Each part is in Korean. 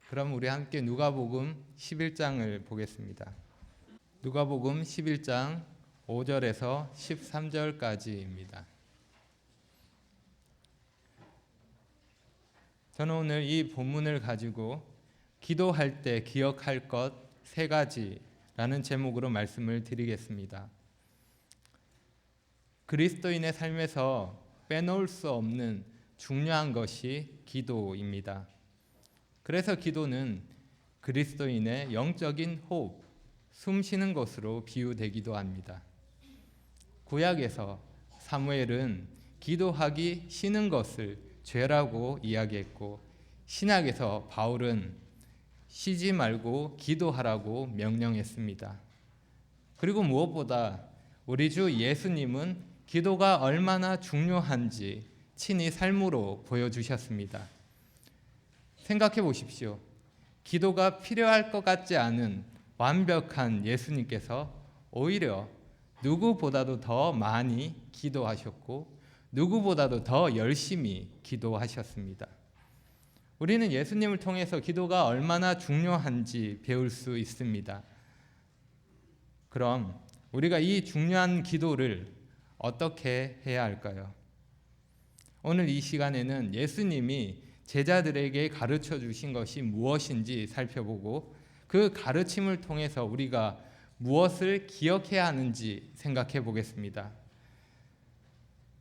그럼 우리 함께 누가복음 11장을 보겠습니다. 누가복음 11장 5절에서 13절까지입니다. 저는 오늘 이 본문을 가지고 기도할 때 기억할 것 세 가지라는 제목으로 말씀을 드리겠습니다. 그리스도인의 삶에서 빼놓을 수 없는 중요한 것이 기도입니다. 그래서 기도는 그리스도인의 영적인 호흡, 숨 쉬는 것으로 비유되기도 합니다. 구약에서 사무엘은 기도하기 쉬는 것을 죄라고 이야기했고, 신약에서 바울은 쉬지 말고 기도하라고 명령했습니다. 그리고 무엇보다 우리 주 예수님은 기도가 얼마나 중요한지 친히 삶으로 보여주셨습니다. 생각해 보십시오. 기도가 필요할 것 같지 않은 완벽한 예수님께서 오히려 누구보다도 더 많이 기도하셨고 누구보다도 더 열심히 기도하셨습니다. 우리는 예수님을 통해서 기도가 얼마나 중요한지 배울 수 있습니다. 그럼 우리가 이 중요한 기도를 어떻게 해야 할까요? 오늘 이 시간에는 예수님이 제자들에게 가르쳐 주신 것이 무엇인지 살펴보고 그 가르침을 통해서 우리가 무엇을 기억해야 하는지 생각해 보겠습니다.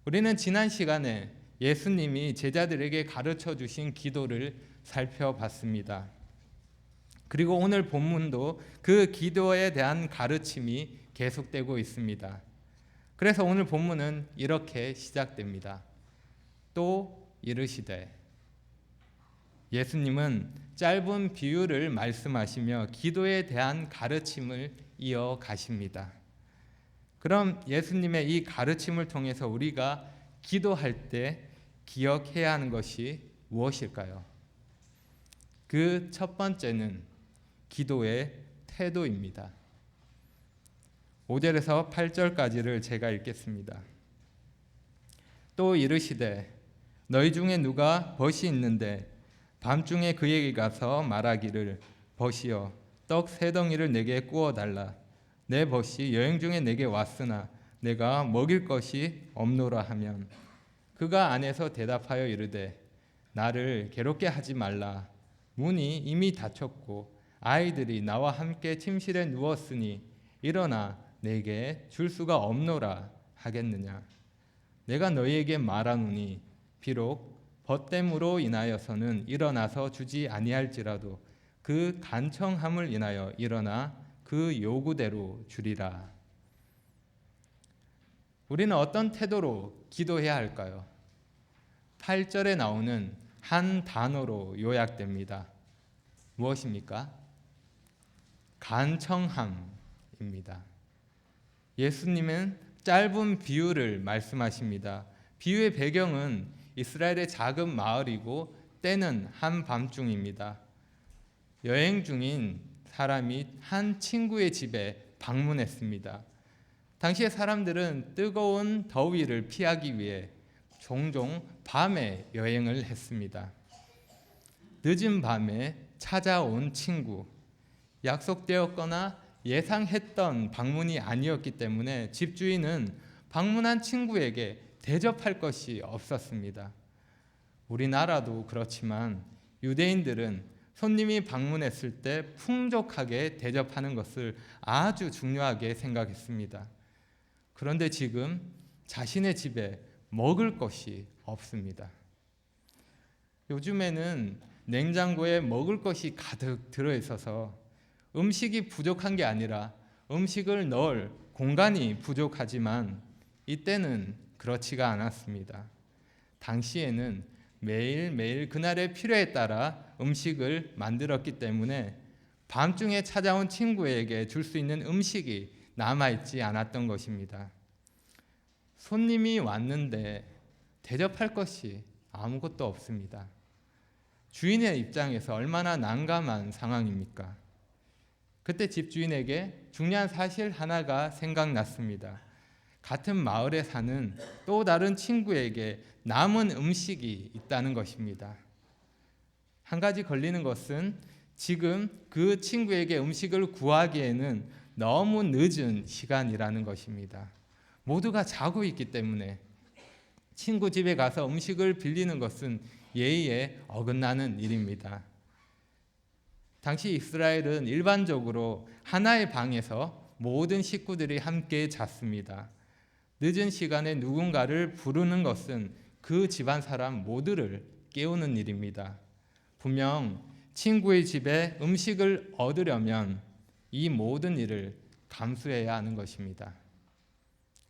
우리는 지난 시간에 예수님이 제자들에게 가르쳐 주신 기도를 살펴봤습니다. 그리고 오늘 본문도 그 기도에 대한 가르침이 계속되고 있습니다. 그래서 오늘 본문은 이렇게 시작됩니다. 또 이르시되. 예수님은 짧은 비유를 말씀하시며 기도에 대한 가르침을 이어가십니다. 그럼 예수님의 이 가르침을 통해서 우리가 기도할 때 기억해야 하는 것이 무엇일까요? 그 첫 번째는 기도의 태도입니다. 5절에서 8절까지를 제가 읽겠습니다. 또 이르시되 너희 중에 누가 벗이 있는데 밤중에 그에게 가서 말하기를 벗이여 떡 세 덩이를 내게 구워 달라. 내 벗이 여행 중에 내게 왔으나 내가 먹일 것이 없노라 하면 그가 안에서 대답하여 이르되 나를 괴롭게 하지 말라. 문이 이미 닫혔고 아이들이 나와 함께 침실에 누웠으니 일어나 내게 줄 수가 없노라 하겠느냐. 내가 너희에게 말하노니 비록 벗됨으로 인하여서는 일어나서 주지 아니할지라도 그 간청함을 인하여 일어나 그 요구대로 주리라. 우리는 어떤 태도로 기도해야 할까요? 8절에 나오는 한 단어로 요약됩니다. 무엇입니까? 간청함입니다. 예수님은 짧은 비유를 말씀하십니다. 비유의 배경은 이스라엘의 작은 마을이고 때는 한밤중입니다. 여행 중인 사람이 한 친구의 집에 방문했습니다. 당시의 사람들은 뜨거운 더위를 피하기 위해 종종 밤에 여행을 했습니다. 늦은 밤에 찾아온 친구, 약속되었거나 예상했던 방문이 아니었기 때문에 집주인은 방문한 친구에게 대접할 것이 없었습니다. 우리나라도 그렇지만 유대인들은 손님이 방문했을 때 풍족하게 대접하는 것을 아주 중요하게 생각했습니다. 그런데 지금 자신의 집에 먹을 것이 없습니다. 요즘에는 냉장고에 먹을 것이 가득 들어있어서 음식이 부족한 게 아니라 음식을 넣을 공간이 부족하지만 이때는 그렇지가 않았습니다. 당시에는 매일매일 그날의 필요에 따라 음식을 만들었기 때문에 밤중에 찾아온 친구에게 줄 수 있는 음식이 남아있지 않았던 것입니다. 손님이 왔는데 대접할 것이 아무것도 없습니다. 주인의 입장에서 얼마나 난감한 상황입니까? 그때 집주인에게 중요한 사실 하나가 생각났습니다. 같은 마을에 사는 또 다른 친구에게 남은 음식이 있다는 것입니다. 한 가지 걸리는 것은 지금 그 친구에게 음식을 구하기에는 너무 늦은 시간이라는 것입니다. 모두가 자고 있기 때문에 친구 집에 가서 음식을 빌리는 것은 예의에 어긋나는 일입니다. 당시 이스라엘은 일반적으로 하나의 방에서 모든 식구들이 함께 잤습니다. 늦은 시간에 누군가를 부르는 것은 그 집안 사람 모두를 깨우는 일입니다. 분명 친구의 집에 음식을 얻으려면 이 모든 일을 감수해야 하는 것입니다.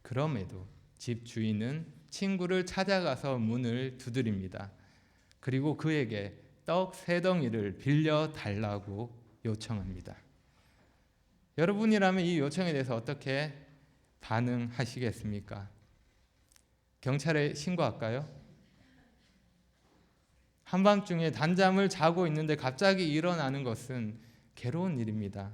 그럼에도 집 주인은 친구를 찾아가서 문을 두드립니다. 그리고 그에게 떡 3덩이를 빌려 달라고 요청합니다. 여러분이라면 이 요청에 대해서 어떻게 반응하시겠습니까? 경찰에 신고할까요? 한밤중에 단잠을 자고 있는데 갑자기 일어나는 것은 괴로운 일입니다.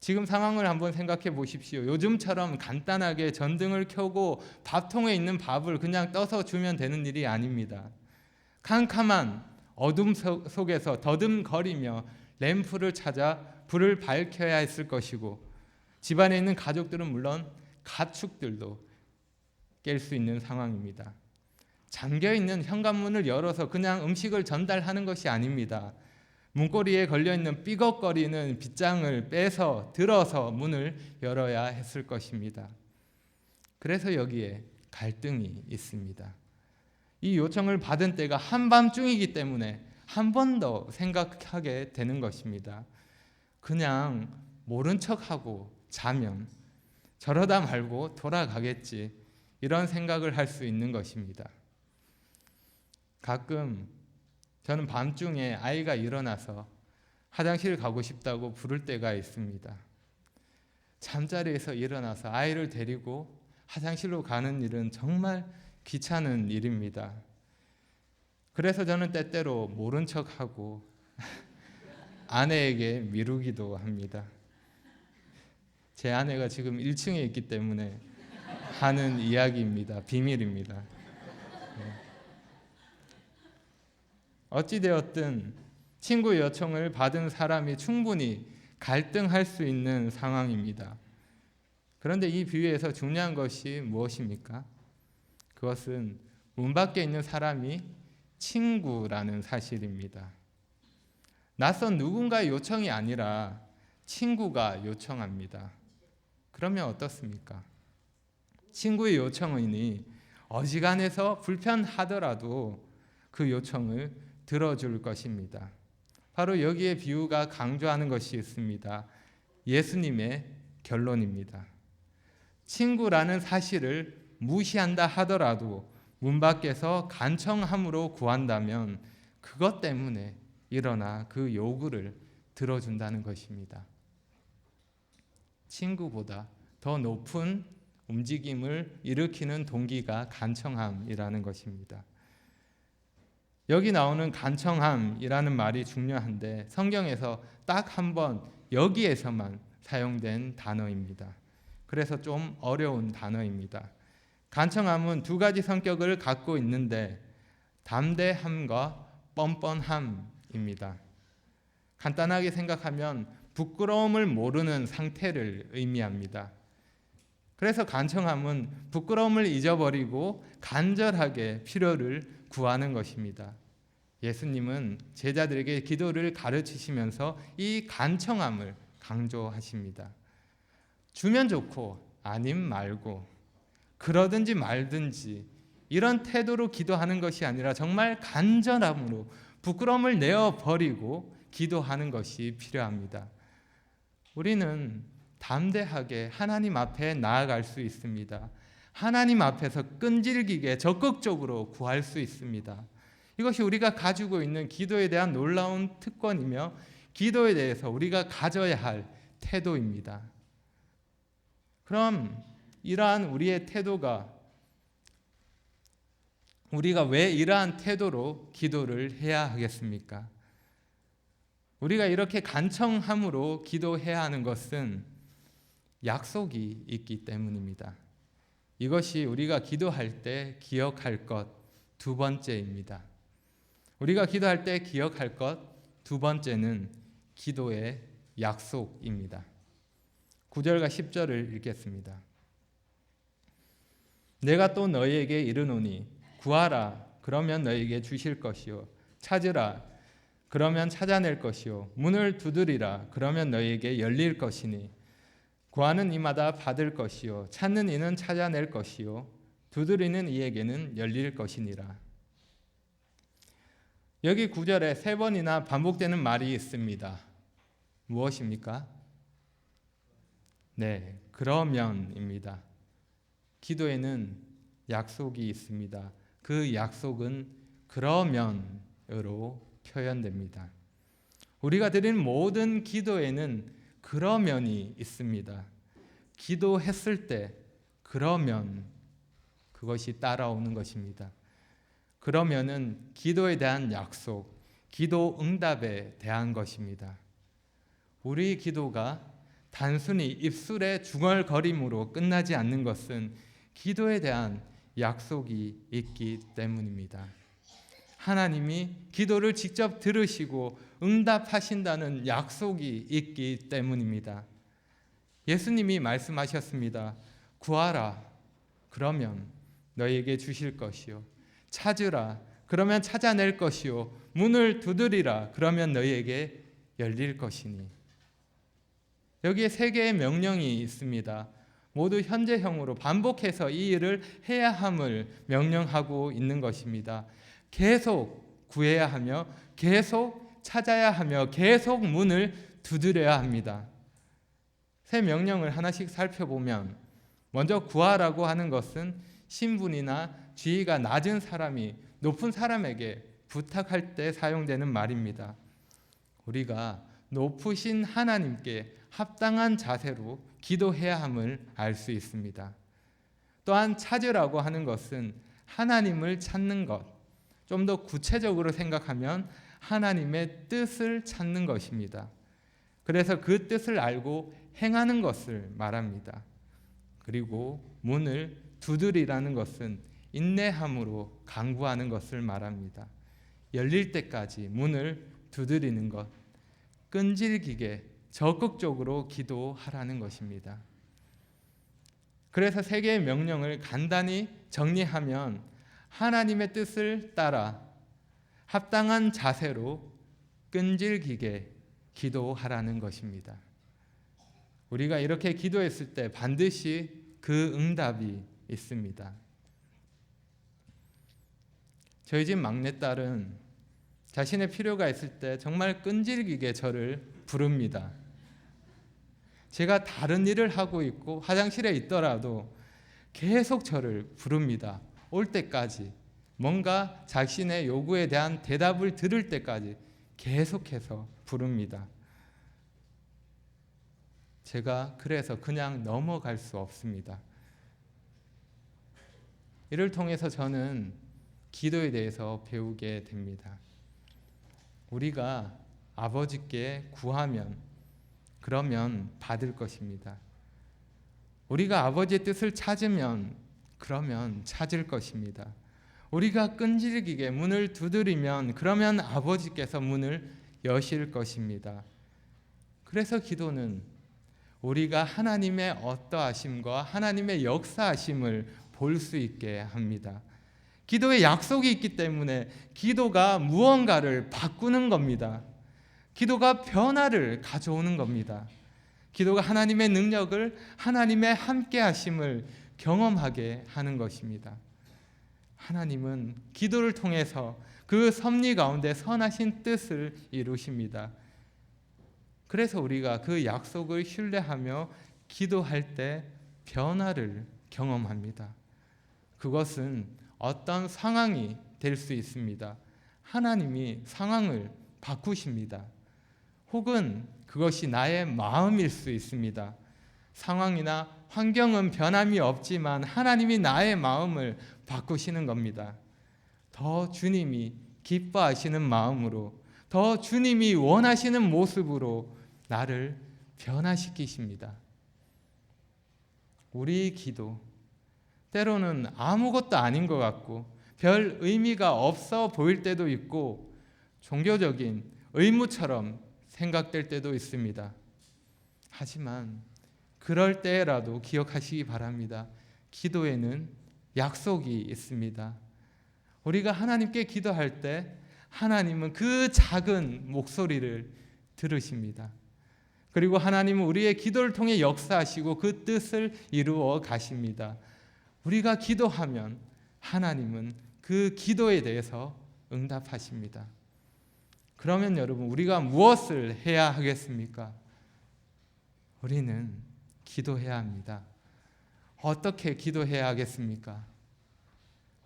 지금 상황을 한번 생각해 보십시오. 요즘처럼 간단하게 전등을 켜고 밥통에 있는 밥을 그냥 떠서 주면 되는 일이 아닙니다. 캄캄한 어둠 속에서 더듬거리며 램프를 찾아 불을 밝혀야 했을 것이고, 집안에 있는 가족들은 물론 가축들도 깰 수 있는 상황입니다. 잠겨있는 현관문을 열어서 그냥 음식을 전달하는 것이 아닙니다. 문고리에 걸려있는 삐걱거리는 빗장을 빼서 들어서 문을 열어야 했을 것입니다. 그래서 여기에 갈등이 있습니다. 이 요청을 받은 때가 한밤중이기 때문에 한 번 더 생각하게 되는 것입니다. 그냥 모른 척하고 자면 저러다 말고 돌아가겠지, 이런 생각을 할 수 있는 것입니다. 가끔 저는 밤중에 아이가 일어나서 화장실 가고 싶다고 부를 때가 있습니다. 잠자리에서 일어나서 아이를 데리고 화장실로 가는 일은 정말 귀찮은 일입니다. 그래서 저는 때때로 모른 척하고 아내에게 미루기도 합니다. 제 아내가 지금 1층에 있기 때문에 하는 이야기입니다. 비밀입니다. 어찌되었든 친구 요청을 받은 사람이 충분히 갈등할 수 있는 상황입니다. 그런데 이 비유에서 중요한 것이 무엇입니까? 그것은 문 밖에 있는 사람이 친구라는 사실입니다. 낯선 누군가의 요청이 아니라 친구가 요청합니다. 그러면 어떻습니까? 친구의 요청이니 어지간해서 불편하더라도 그 요청을 들어줄 것입니다. 바로 여기에 비유가 강조하는 것이 있습니다. 예수님의 결론입니다. 친구라는 사실을 무시한다 하더라도 문 밖에서 간청함으로 구한다면 그것 때문에 일어나 그 요구를 들어준다는 것입니다. 친구보다 더 높은 움직임을 일으키는 동기가 간청함이라는 것입니다. 여기 나오는 간청함이라는 말이 중요한데 성경에서 딱 한 번 여기에서만 사용된 단어입니다. 그래서 좀 어려운 단어입니다. 간청함은 2가지 성격을 갖고 있는데 담대함과 뻔뻔함입니다. 간단하게 생각하면 부끄러움을 모르는 상태를 의미합니다. 그래서 간청함은 부끄러움을 잊어버리고 간절하게 필요를 구하는 것입니다. 예수님은 제자들에게 기도를 가르치시면서 이 간청함을 강조하십니다. 주면 좋고 아님 말고 그러든지 말든지 이런 태도로 기도하는 것이 아니라 정말 간절함으로 부끄러움을 내어버리고 기도하는 것이 필요합니다. 우리는 담대하게 하나님 앞에 나아갈 수 있습니다. 하나님 앞에서 끈질기게 적극적으로 구할 수 있습니다. 이것이 우리가 가지고 있는 기도에 대한 놀라운 특권이며 기도에 대해서 우리가 가져야 할 태도입니다. 그럼 이러한 우리의 태도가 우리가 왜 이러한 태도로 기도를 해야 하겠습니까? 우리가 이렇게 간청함으로 기도해야 하는 것은 약속이 있기 때문입니다. 이것이 우리가 기도할 때 기억할 것 2번째입니다. 우리가 기도할 때 기억할 것 두 번째는 기도의 약속입니다. 9절과 10절을 읽겠습니다. 내가 또 너희에게 이르노니 구하라 그러면 너희에게 주실 것이요 찾으라 그러면 찾아낼 것이요 문을 두드리라 그러면 너희에게 열릴 것이니 구하는 이마다 받을 것이요 찾는 이는 찾아낼 것이요 두드리는 이에게는 열릴 것이니라. 여기 9절에 세 번이나 반복되는 말이 있습니다. 무엇입니까? 네, 그러면입니다. 기도에는 약속이 있습니다. 그 약속은 그러면으로 표현됩니다. 우리가 드린 모든 기도에는 그러면이 있습니다. 기도했을 때 그러면 그것이 따라오는 것입니다. 그러면은 기도에 대한 약속, 기도 응답에 대한 것입니다. 우리 기도가 단순히 입술의 중얼거림으로 끝나지 않는 것은 기도에 대한 약속이 있기 때문입니다. 하나님이 기도를 직접 들으시고 응답하신다는 약속이 있기 때문입니다. 예수님이 말씀하셨습니다. 구하라 그러면 너희에게 주실 것이요 찾으라 그러면 찾아낼 것이요 문을 두드리라 그러면 너희에게 열릴 것이니. 여기에 세 개의 명령이 있습니다. 모두 현재형으로 반복해서 이 일을 해야 함을 명령하고 있는 것입니다. 계속 구해야 하며 계속 찾아야 하며 계속 문을 두드려야 합니다. 세 명령을 하나씩 살펴보면 먼저 구하라고 하는 것은 신분이나 지위가 낮은 사람이 높은 사람에게 부탁할 때 사용되는 말입니다. 우리가 높으신 하나님께 합당한 자세로 기도해야 함을 알 수 있습니다. 또한 찾으라고 하는 것은 하나님을 찾는 것, 좀 더 구체적으로 생각하면 하나님의 뜻을 찾는 것입니다. 그래서 그 뜻을 알고 행하는 것을 말합니다. 그리고 문을 두드리라는 것은 인내함으로 간구하는 것을 말합니다. 열릴 때까지 문을 두드리는 것, 끈질기게 적극적으로 기도하라는 것입니다. 그래서 세 개의 명령을 간단히 정리하면 하나님의 뜻을 따라 합당한 자세로 끈질기게 기도하라는 것입니다. 우리가 이렇게 기도했을 때 반드시 그 응답이 있습니다. 저희 집 막내딸은 자신의 필요가 있을 때 정말 끈질기게 저를 부릅니다. 제가 다른 일을 하고 있고 화장실에 있더라도 계속 저를 부릅니다. 올 때까지, 뭔가 자신의 요구에 대한 대답을 들을 때까지 계속해서 부릅니다. 제가 그래서 그냥 넘어갈 수 없습니다. 이를 통해서 저는 기도에 대해서 배우게 됩니다. 우리가 아버지께 구하면 그러면 받을 것입니다. 우리가 아버지의 뜻을 찾으면 그러면 찾을 것입니다. 우리가 끈질기게 문을 두드리면 그러면 아버지께서 문을 여실 것입니다. 그래서 기도는 우리가 하나님의 어떠하심과 하나님의 역사하심을 볼 수 있게 합니다. 기도에 약속이 있기 때문에 기도가 무언가를 바꾸는 겁니다. 기도가 변화를 가져오는 겁니다. 기도가 하나님의 능력을, 하나님의 함께하심을 경험하게 하는 것입니다. 하나님은 기도를 통해서 그 섭리 가운데 선하신 뜻을 이루십니다. 그래서 우리가 그 약속을 신뢰하며 기도할 때 변화를 경험합니다. 그것은 어떤 상황이 될 수 있습니다. 하나님이 상황을 바꾸십니다. 혹은 그것이 나의 마음일 수 있습니다. 상황이나 환경은 변함이 없지만 하나님이 나의 마음을 바꾸시는 겁니다. 더 주님이 기뻐하시는 마음으로, 더 주님이 원하시는 모습으로 나를 변화시키십니다. 우리 기도, 때로는 아무것도 아닌 것 같고 별 의미가 없어 보일 때도 있고 종교적인 의무처럼 생각될 때도 있습니다. 하지만 그럴 때라도 기억하시기 바랍니다. 기도에는 약속이 있습니다. 우리가 하나님께 기도할 때 하나님은 그 작은 목소리를 들으십니다. 그리고 하나님은 우리의 기도를 통해 역사하시고 그 뜻을 이루어 가십니다. 우리가 기도하면 하나님은 그 기도에 대해서 응답하십니다. 그러면 여러분, 우리가 무엇을 해야 하겠습니까? 우리는 기도해야 합니다. 어떻게 기도해야 하겠습니까?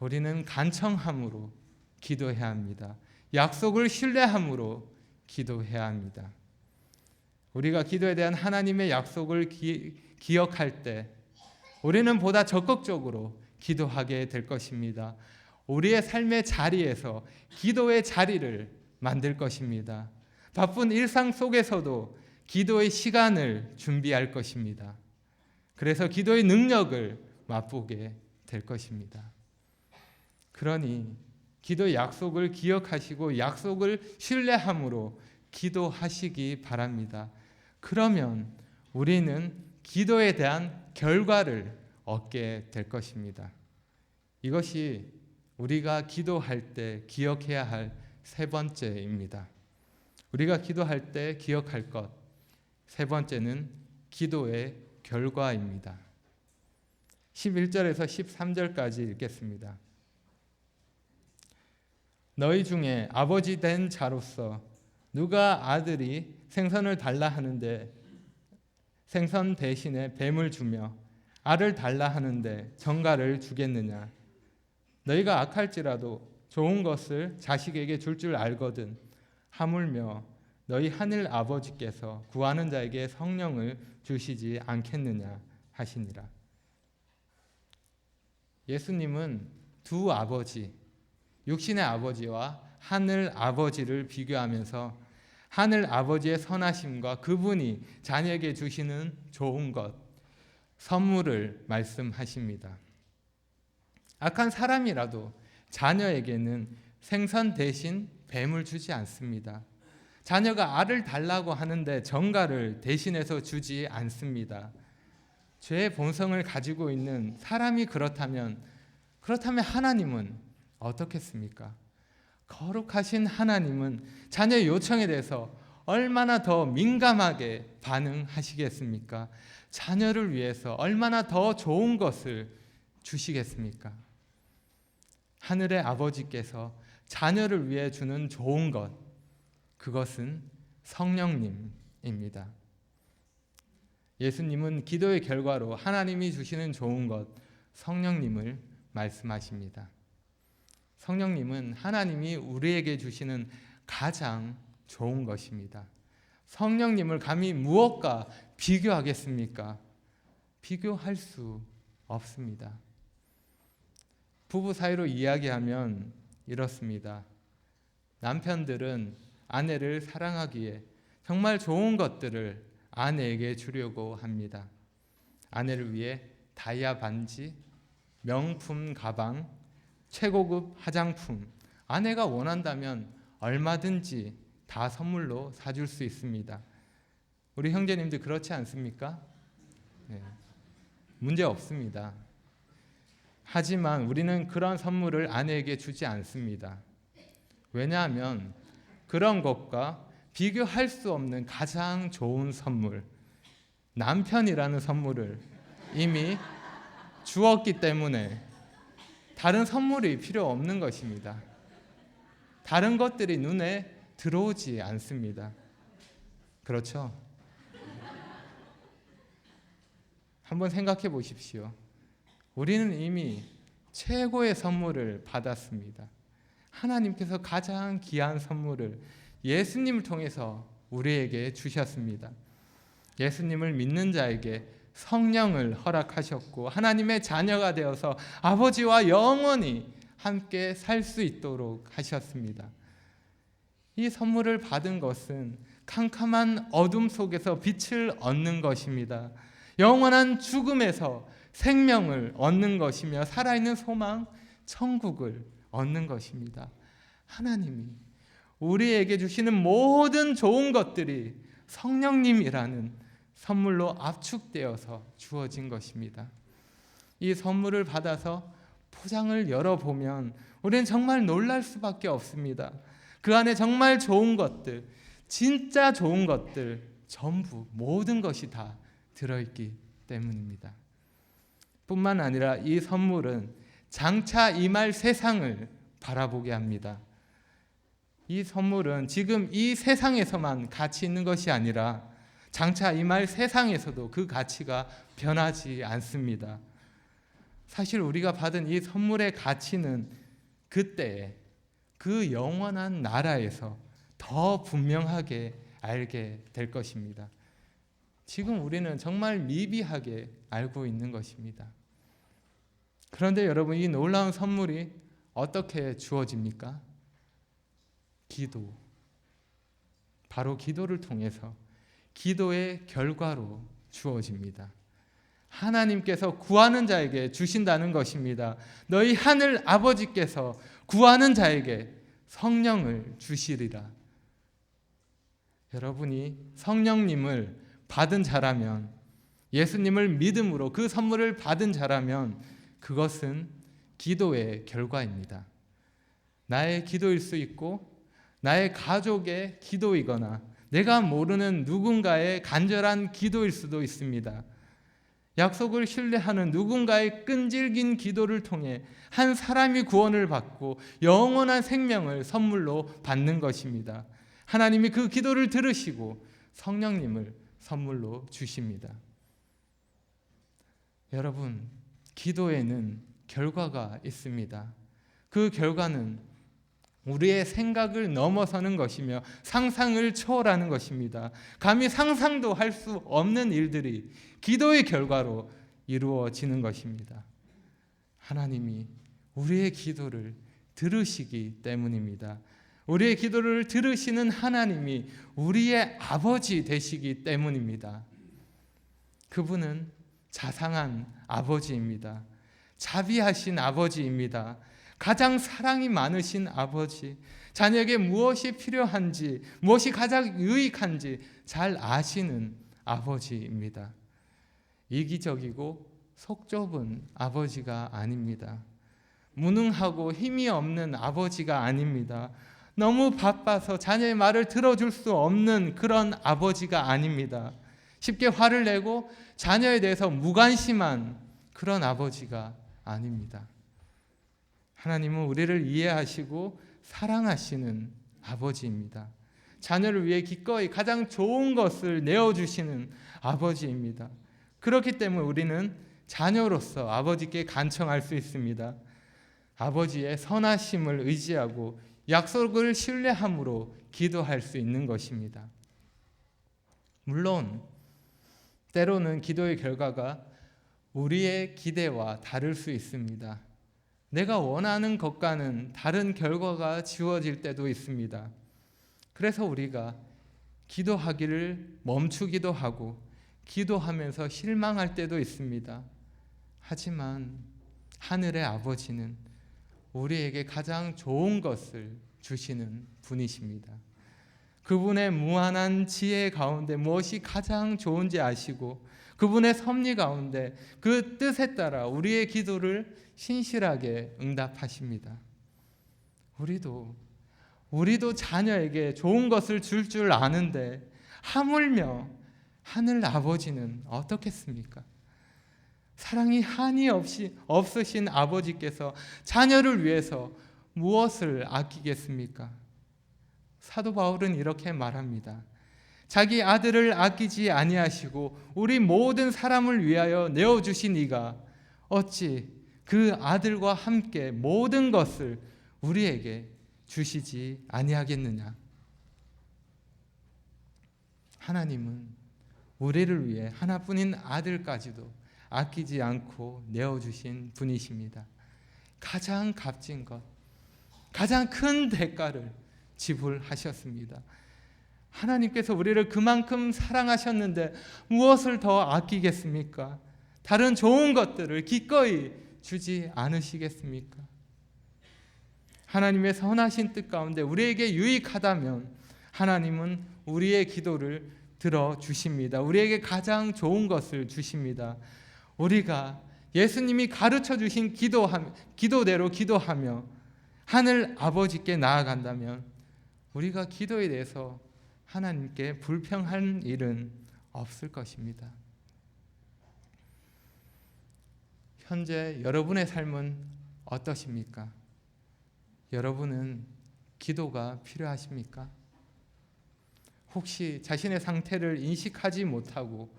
우리는 간청함으로 기도해야 합니다. 약속을 신뢰함으로 기도해야 합니다. 우리가 기도에 대한 하나님의 약속을 기억할 때 우리는 보다 적극적으로 기도하게 될 것입니다. 우리의 삶의 자리에서 기도의 자리를 만들 것입니다. 바쁜 일상 속에서도 기도의 시간을 준비할 것입니다. 그래서 기도의 능력을 맛보게 될 것입니다. 그러니 기도의 약속을 기억하시고 약속을 신뢰함으로 기도하시기 바랍니다. 그러면 우리는 기도에 대한 결과를 얻게 될 것입니다. 이것이 우리가 기도할 때 기억해야 할 세 번째입니다. 우리가 기도할 때 기억할 것 세 번째는 기도의 결과입니다. 11절에서 13절까지 읽겠습니다. 너희 중에 아버지 된 자로서 누가 아들이 생선을 달라 하는데 생선 대신에 뱀을 주며 알을 달라 하는데 정갈을 주겠느냐? 너희가 악할지라도 좋은 것을 자식에게 줄 알거든 하물며 너희 하늘 아버지께서 구하는 자에게 성령을 주시지 않겠느냐 하시니라. 예수님은 두 아버지, 육신의 아버지와 하늘 아버지를 비교하면서 하늘 아버지의 선하심과 그분이 자녀에게 주시는 좋은 것, 선물을 말씀하십니다. 악한 사람이라도 자녀에게는 생선 대신 뱀을 주지 않습니다. 자녀가 알을 달라고 하는데 정갈을 대신해서 주지 않습니다. 죄의 본성을 가지고 있는 사람이 그렇다면 하나님은 어떻겠습니까? 거룩하신 하나님은 자녀의 요청에 대해서 얼마나 더 민감하게 반응하시겠습니까? 자녀를 위해서 얼마나 더 좋은 것을 주시겠습니까? 하늘의 아버지께서 자녀를 위해 주는 좋은 것, 그것은 성령님입니다. 예수님은 기도의 결과로 하나님이 주시는 좋은 것, 성령님을 말씀하십니다. 성령님은 하나님이 우리에게 주시는 가장 좋은 것입니다. 성령님을 감히 무엇과 비교하겠습니까? 비교할 수 없습니다. 부부 사이로 이야기하면 이렇습니다. 남편들은 아내를 사랑하기에 정말 좋은 것들을 아내에게 주려고 합니다. 아내를 위해 다이아 반지, 명품 가방, 최고급 화장품, 아내가 원한다면 얼마든지 다 선물로 사줄 수 있습니다. 우리 형제님들 그렇지 않습니까? 네. 문제 없습니다. 하지만 우리는 그런 선물을 아내에게 주지 않습니다. 왜냐하면 그런 것과 비교할 수 없는 가장 좋은 선물, 남편이라는 선물을 이미 주었기 때문에 다른 선물이 필요 없는 것입니다. 다른 것들이 눈에 들어오지 않습니다. 그렇죠? 한번 생각해 보십시오. 우리는 이미 최고의 선물을 받았습니다. 하나님께서 가장 귀한 선물을 예수님을 통해서 우리에게 주셨습니다. 예수님을 믿는 자에게 성령을 허락하셨고 하나님의 자녀가 되어서 아버지와 영원히 함께 살 수 있도록 하셨습니다. 이 선물을 받은 것은 캄캄한 어둠 속에서 빛을 얻는 것입니다. 영원한 죽음에서 생명을 얻는 것이며 살아있는 소망, 천국을 얻는 것입니다. 하나님이 우리에게 주시는 모든 좋은 것들이 성령님이라는 선물로 압축되어서 주어진 것입니다. 이 선물을 받아서 포장을 열어보면 우리는 정말 놀랄 수밖에 없습니다. 그 안에 정말 좋은 것들, 진짜 좋은 것들, 전부 모든 것이 다 들어있기 때문입니다. 뿐만 아니라 이 선물은 장차 임할 세상을 바라보게 합니다. 이 선물은 지금 이 세상에서만 가치 있는 것이 아니라 장차 임할 세상에서도 그 가치가 변하지 않습니다. 사실 우리가 받은 이 선물의 가치는 그때 그 영원한 나라에서 더 분명하게 알게 될 것입니다. 지금 우리는 정말 미비하게 알고 있는 것입니다. 그런데 여러분, 이 놀라운 선물이 어떻게 주어집니까? 기도. 바로 기도를 통해서 기도의 결과로 주어집니다. 하나님께서 구하는 자에게 주신다는 것입니다. 너희 하늘 아버지께서 구하는 자에게 성령을 주시리라. 여러분이 성령님을 받은 자라면, 예수님을 믿음으로 그 선물을 받은 자라면 그것은 기도의 결과입니다. 나의 기도일 수 있고 나의 가족의 기도이거나 내가 모르는 누군가의 간절한 기도일 수도 있습니다. 약속을 신뢰하는 누군가의 끈질긴 기도를 통해 한 사람이 구원을 받고 영원한 생명을 선물로 받는 것입니다. 하나님이 그 기도를 들으시고 성령님을 선물로 주십니다. 여러분, 기도에는 결과가 있습니다. 그 결과는 우리의 생각을 넘어서는 것이며 상상을 초월하는 것입니다. 감히 상상도 할 수 없는 일들이 기도의 결과로 이루어지는 것입니다. 하나님이 우리의 기도를 들으시기 때문입니다. 우리의 기도를 들으시는 하나님이 우리의 아버지 되시기 때문입니다. 그분은 자상한 아버지입니다. 자비하신 아버지입니다. 가장 사랑이 많으신 아버지, 자녀에게 무엇이 필요한지, 무엇이 가장 유익한지 잘 아시는 아버지입니다. 이기적이고 속 좁은 아버지가 아닙니다. 무능하고 힘이 없는 아버지가 아닙니다. 너무 바빠서 자녀의 말을 들어줄 수 없는 그런 아버지가 아닙니다. 쉽게 화를 내고 자녀에 대해서 무관심한 그런 아버지가 아닙니다. 하나님은 우리를 이해하시고 사랑하시는 아버지입니다. 자녀를 위해 기꺼이 가장 좋은 것을 내어주시는 아버지입니다. 그렇기 때문에 우리는 자녀로서 아버지께 간청할 수 있습니다. 아버지의 선하심을 의지하고 약속을 신뢰함으로 기도할 수 있는 것입니다. 물론 때로는 기도의 결과가 우리의 기대와 다를 수 있습니다. 내가 원하는 것과는 다른 결과가 주어질 때도 있습니다. 그래서 우리가 기도하기를 멈추기도 하고 기도하면서 실망할 때도 있습니다. 하지만 하늘의 아버지는 우리에게 가장 좋은 것을 주시는 분이십니다. 그분의 무한한 지혜 가운데 무엇이 가장 좋은지 아시고 그분의 섭리 가운데 그 뜻에 따라 우리의 기도를 신실하게 응답하십니다. 우리도 자녀에게 좋은 것을 줄 아는데 하물며 하늘 아버지는 어떻겠습니까? 사랑이 한이 없으신 아버지께서 자녀를 위해서 무엇을 아끼겠습니까? 사도 바울은 이렇게 말합니다. 자기 아들을 아끼지 아니하시고 우리 모든 사람을 위하여 내어주신 이가 어찌 그 아들과 함께 모든 것을 우리에게 주시지 아니하겠느냐. 하나님은 우리를 위해 하나뿐인 아들까지도 아끼지 않고 내어주신 분이십니다. 가장 값진 것, 가장 큰 대가를 지불하셨습니다. 하나님께서 우리를 그만큼 사랑하셨는데 무엇을 더 아끼겠습니까? 다른 좋은 것들을 기꺼이 주지 않으시겠습니까? 하나님의 선하신 뜻 가운데 우리에게 유익하다면 하나님은 우리의 기도를 들어주십니다. 우리에게 가장 좋은 것을 주십니다. 우리가 예수님이 가르쳐 주신 기도대로 기도하며 하늘 아버지께 나아간다면 우리가 기도에 대해서 하나님께 불평할 일은 없을 것입니다. 현재 여러분의 삶은 어떠십니까? 여러분은 기도가 필요하십니까? 혹시 자신의 상태를 인식하지 못하고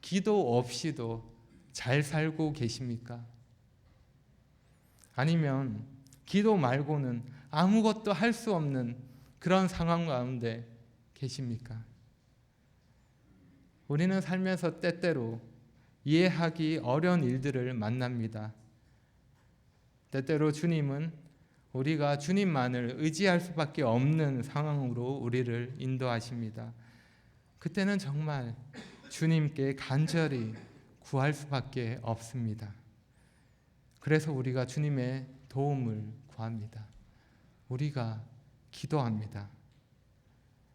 기도 없이도 잘 살고 계십니까? 아니면 기도 말고는 아무것도 할 수 없는 그런 상황 가운데 계십니까? 우리는 살면서 때때로 이해하기 어려운 일들을 만납니다. 때때로 주님은 우리가 주님만을 의지할 수밖에 없는 상황으로 우리를 인도하십니다. 그때는 정말 주님께 간절히 구할 수밖에 없습니다. 그래서 우리가 주님의 도움을 구합니다. 우리가 기도합니다.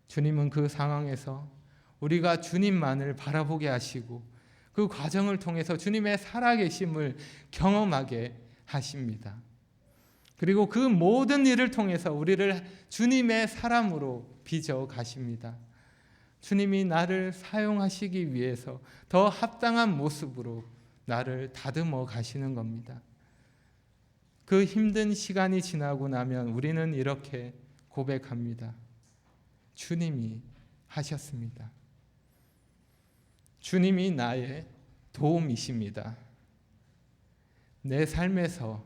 주님은 그 상황에서 우리가 주님만을 바라보게 하시고 그 과정을 통해서 주님의 살아계심을 경험하게 하십니다. 그리고 그 모든 일을 통해서 우리를 주님의 사람으로 빚어 가십니다. 주님이 나를 사용하시기 위해서 더 합당한 모습으로 나를 다듬어 가시는 겁니다. 그 힘든 시간이 지나고 나면 우리는 이렇게 고백합니다. 주님이 하셨습니다. 주님이 나의 도움이십니다. 내 삶에서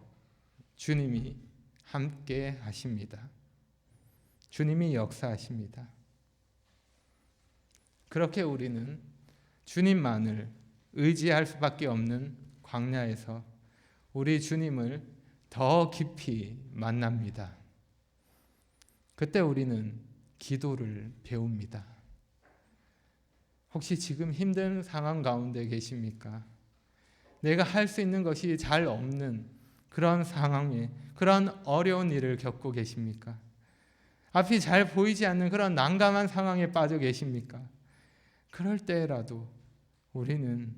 주님이 함께 하십니다. 주님이 역사하십니다. 그렇게 우리는 주님만을 의지할 수밖에 없는 광야에서 우리 주님을 더 깊이 만납니다. 그때 우리는 기도를 배웁니다. 혹시 지금 힘든 상황 가운데 계십니까? 내가 할 수 있는 것이 잘 없는 그런 상황에 그런 어려운 일을 겪고 계십니까? 앞이 잘 보이지 않는 그런 난감한 상황에 빠져 계십니까? 그럴 때라도 우리는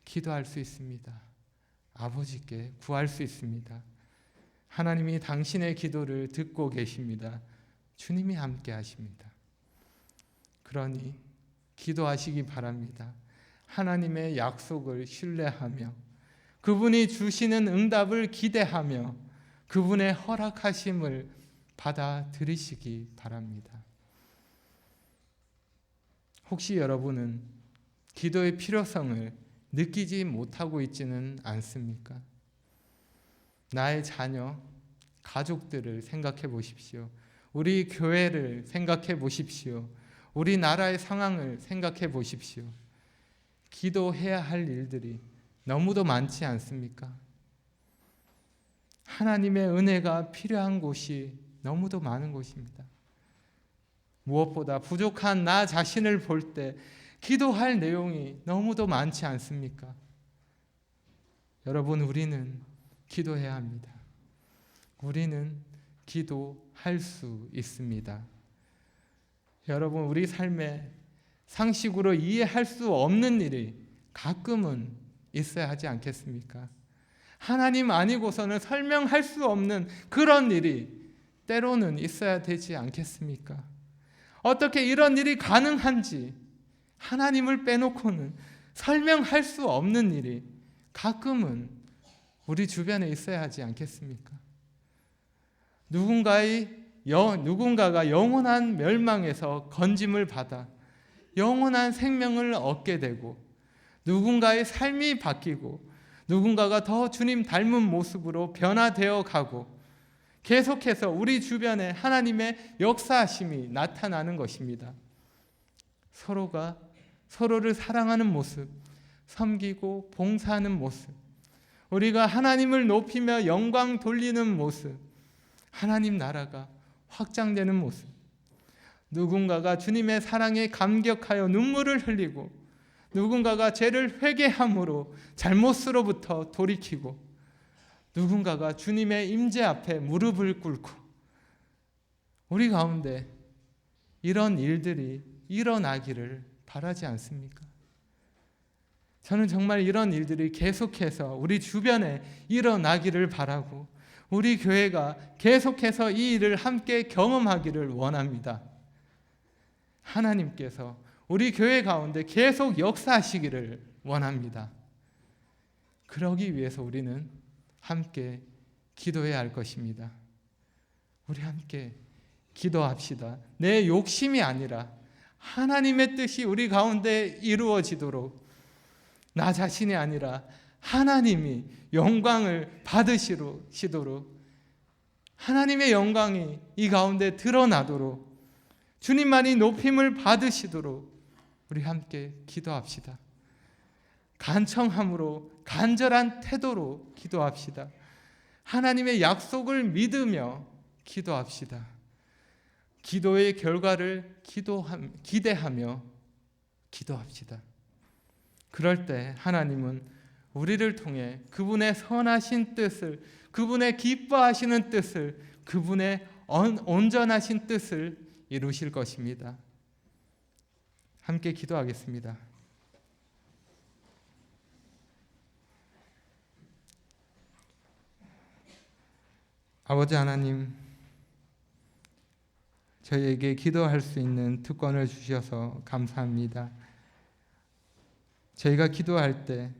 기도할 수 있습니다. 아버지께 구할 수 있습니다. 하나님이 당신의 기도를 듣고 계십니다. 주님이 함께 하십니다. 그러니 기도하시기 바랍니다. 하나님의 약속을 신뢰하며 그분이 주시는 응답을 기대하며 그분의 허락하심을 받아들이시기 바랍니다. 혹시 여러분은 기도의 필요성을 느끼지 못하고 있지는 않습니까? 나의 자녀, 가족들을 생각해 보십시오. 우리 교회를 생각해 보십시오. 우리나라의 상황을 생각해 보십시오. 기도해야 할 일들이 너무도 많지 않습니까? 하나님의 은혜가 필요한 곳이 너무도 많은 곳입니다. 무엇보다 부족한 나 자신을 볼 때 기도할 내용이 너무도 많지 않습니까? 여러분, 우리는 기도해야 합니다. 우리는 기도할 수 있습니다. 여러분, 우리 삶에 상식으로 이해할 수 없는 일이 가끔은 있어야 하지 않겠습니까? 하나님 아니고서는 설명할 수 없는 그런 일이 때로는 있어야 되지 않겠습니까? 어떻게 이런 일이 가능한지 하나님을 빼놓고는 설명할 수 없는 일이 가끔은 우리 주변에 있어야 하지 않겠습니까? 누군가가 영원한 멸망에서 건짐을 받아 영원한 생명을 얻게 되고 누군가의 삶이 바뀌고 누군가가 더 주님 닮은 모습으로 변화되어 가고 계속해서 우리 주변에 하나님의 역사하심이 나타나는 것입니다. 서로가 서로를 사랑하는 모습, 섬기고 봉사하는 모습, 우리가 하나님을 높이며 영광 돌리는 모습, 하나님 나라가 확장되는 모습, 누군가가 주님의 사랑에 감격하여 눈물을 흘리고 누군가가 죄를 회개함으로 잘못으로부터 돌이키고 누군가가 주님의 임재 앞에 무릎을 꿇고 우리 가운데 이런 일들이 일어나기를 바라지 않습니까? 저는 정말 이런 일들이 계속해서 우리 주변에 일어나기를 바라고 우리 교회가 계속해서 이 일을 함께 경험하기를 원합니다. 하나님께서 우리 교회 가운데 계속 역사하시기를 원합니다. 그러기 위해서 우리는 함께 기도해야 할 것입니다. 우리 함께 기도합시다. 내 욕심이 아니라 하나님의 뜻이 우리 가운데 이루어지도록, 나 자신이 아니라 하나님이 영광을 받으시도록, 하나님의 영광이 이 가운데 드러나도록, 주님만이 높임을 받으시도록 우리 함께 기도합시다. 간청함으로, 간절한 태도로 기도합시다. 하나님의 약속을 믿으며 기도합시다. 기도의 결과를 기대하며 기도합시다. 그럴 때 하나님은 우리를 통해 그분의 선하신 뜻을, 그분의 기뻐하시는 뜻을, 그분의 온전하신 뜻을 이루실 것입니다. 함께 기도하겠습니다. 아버지 하나님, 저희에게 기도할 수 있는 특권을 주셔서 감사합니다. 저희가 기도할 때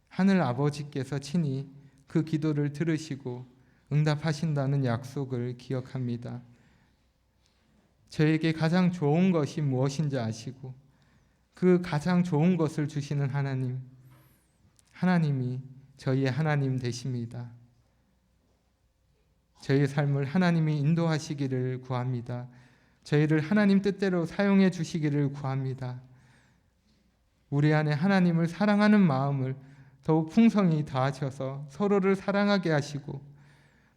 하늘 아버지께서 친히 그 기도를 들으시고 응답하신다는 약속을 기억합니다. 저에게 가장 좋은 것이 무엇인지 아시고 그 가장 좋은 것을 주시는 하나님, 하나님이 저희의 하나님 되십니다. 저희의 삶을 하나님이 인도하시기를 구합니다. 저희를 하나님 뜻대로 사용해 주시기를 구합니다. 우리 안에 하나님을 사랑하는 마음을 더욱 풍성히 다하셔서 서로를 사랑하게 하시고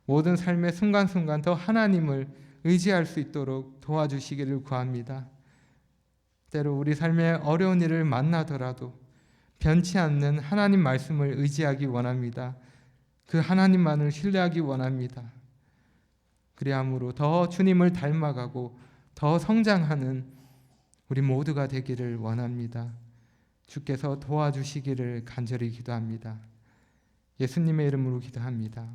모든 삶의 순간순간 더 하나님을 의지할 수 있도록 도와주시기를 구합니다. 때로 우리 삶의 어려운 일을 만나더라도 변치 않는 하나님 말씀을 의지하기 원합니다. 그 하나님만을 신뢰하기 원합니다. 그리함으로 더 주님을 닮아가고 더 성장하는 우리 모두가 되기를 원합니다. 주께서 도와주시기를 간절히 기도합니다. 예수님의 이름으로 기도합니다.